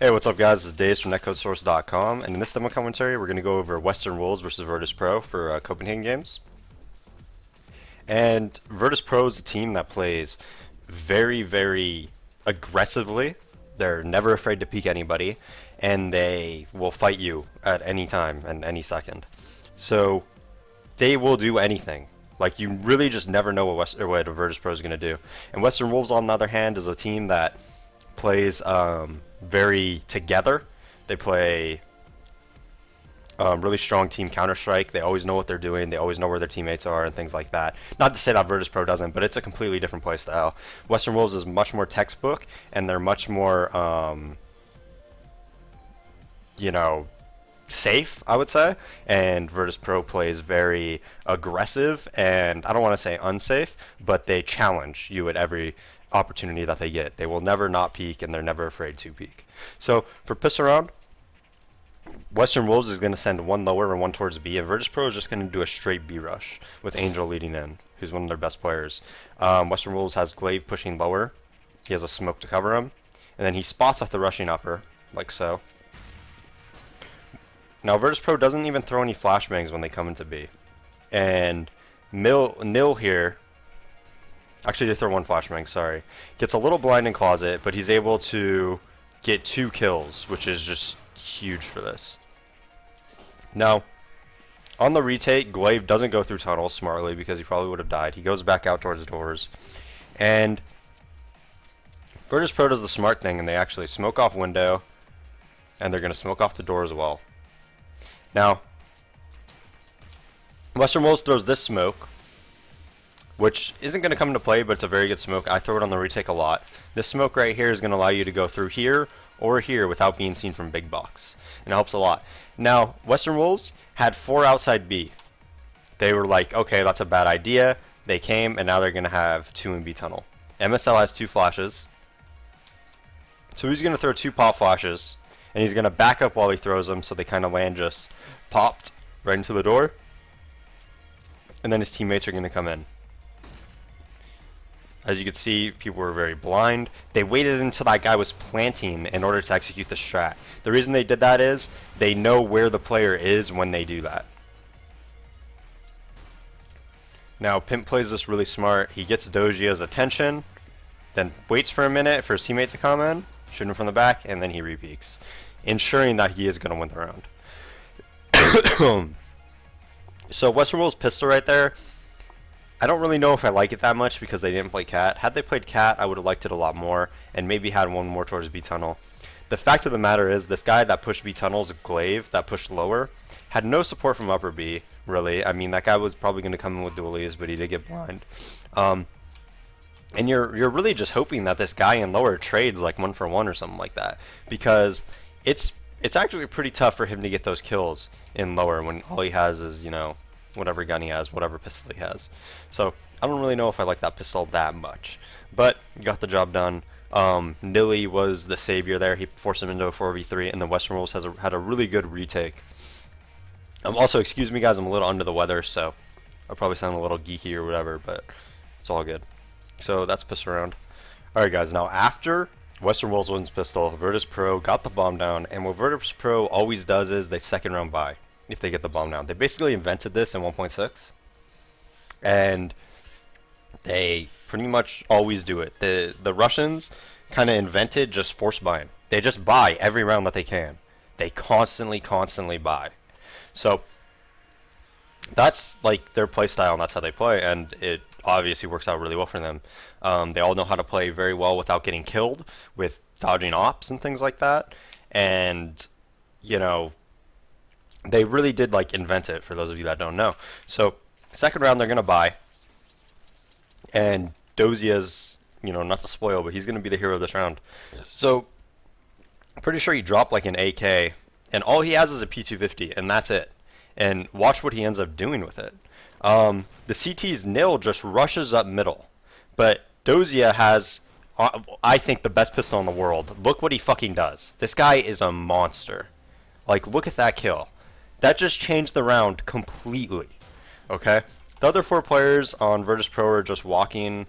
Hey, what's up guys? This is Dave from netcodesource.com, and in this demo commentary we're going to go over Western Wolves versus Virtus Pro for Copenhagen games. And Virtus Pro is a team that plays very, very aggressively. They're never afraid to peek anybody, and they will fight you at any time and any second. So they will do anything. Like, you really just never know what a Virtus Pro is going to do. And Western Wolves, on the other hand, is a team that plays very together. They play really strong team Counter-Strike. They always know what they're doing. They always know where their teammates are and things like that. Not to say that Virtus Pro doesn't, but it's a completely different play style. Western Wolves is much more textbook, and they're much more, safe, I would say. And Virtus Pro plays very aggressive, and I don't want to say unsafe, but they challenge you at every opportunity that they get. They will never not peek, and they're never afraid to peek. So for pistol round, Western Wolves is going to send one lower and one towards B, and Virtus Pro is just going to do a straight B rush with Angel leading in, who's one of their best players. Western Wolves has Glaive pushing lower. He has a smoke to cover him, and then he spots off the rushing upper, like so. Now Virtus Pro doesn't even throw any flashbangs when they come into B, and Nil here, actually they throw one flashbang, sorry, gets a little blind in closet, but he's able to get 2 kills, which is just huge for this. Now, on the retake, Glaive doesn't go through tunnels smartly because he probably would have died. He goes back out towards doors, and Virtus Pro does the smart thing, and they actually smoke off window, and they're going to smoke off the door as well. Now, Western Wolves throws this smoke, which isn't going to come into play, but it's a very good smoke. I throw it on the retake a lot. This smoke right here is going to allow you to go through here or here without being seen from big box, and it helps a lot. Now, Western Wolves had 4 outside B. They were like, okay, that's a bad idea. They came, and now they're going to have 2 in B tunnel. MSL has 2 flashes, so he's going to throw 2 pop flashes, and he's going to back up while he throws them, so they kind of land just popped right into the door, and then his teammates are going to come in. As you can see, people were very blind. They waited until that guy was planting in order to execute the strat. The reason they did that is they know where the player is when they do that. Now, Pimp plays this really smart. He gets Dojia's attention, then waits for a minute for his teammate to come in, shoot him from the back, and then he repeaks, ensuring that he is going to win the round. So Western Wolves pistol right there, I don't really know if I like it that much because they didn't play Cat. Had they played Cat, I would have liked it a lot more, and maybe had one more towards B tunnel. The fact of the matter is, this guy that pushed B tunnels, Glaive, that pushed lower, had no support from upper B, really. I mean, that guy was probably going to come in with dualies, but he did get blind. And you're really just hoping that this guy in lower trades like 1-for-1 or something like that, because it's actually pretty tough for him to get those kills in lower when all he has is, you know, whatever gun he has, whatever pistol he has. So I don't really know if I like that pistol that much, but got the job done. Nilly was the savior there. He forced him into a 4v3, and the Western Wolves had a really good retake. Also, excuse me guys, I'm a little under the weather, so I'll probably sound a little geeky or whatever, but it's all good. So that's pistol round. Alright guys, now after Western Wolves wins pistol, Virtus Pro got the bomb down, and what Virtus Pro always does is they second round buy if they get the bomb down. They basically invented this in 1.6, and they pretty much always do it. The Russians kind of invented just force buying. They just buy every round that they can. They constantly buy. So that's like their play style, and that's how they play, and it obviously works out really well for them. They all know how to play very well without getting killed, with dodging ops and things like that, and you know, they really did like invent it, for those of you that don't know. So second round they're gonna buy, and Dozia's, you know, not to spoil, but he's gonna be the hero of this round. So I'm pretty sure he dropped like an AK, and all he has is a P250, and that's it. And watch what he ends up doing with it. The CT's Nil just rushes up middle, but Dozia has, I think, the best pistol in the world. Look what he fucking does. This guy is a monster. Like, look at that kill. That just changed the round completely. Okay? The other 4 players on Virtus Pro are just walking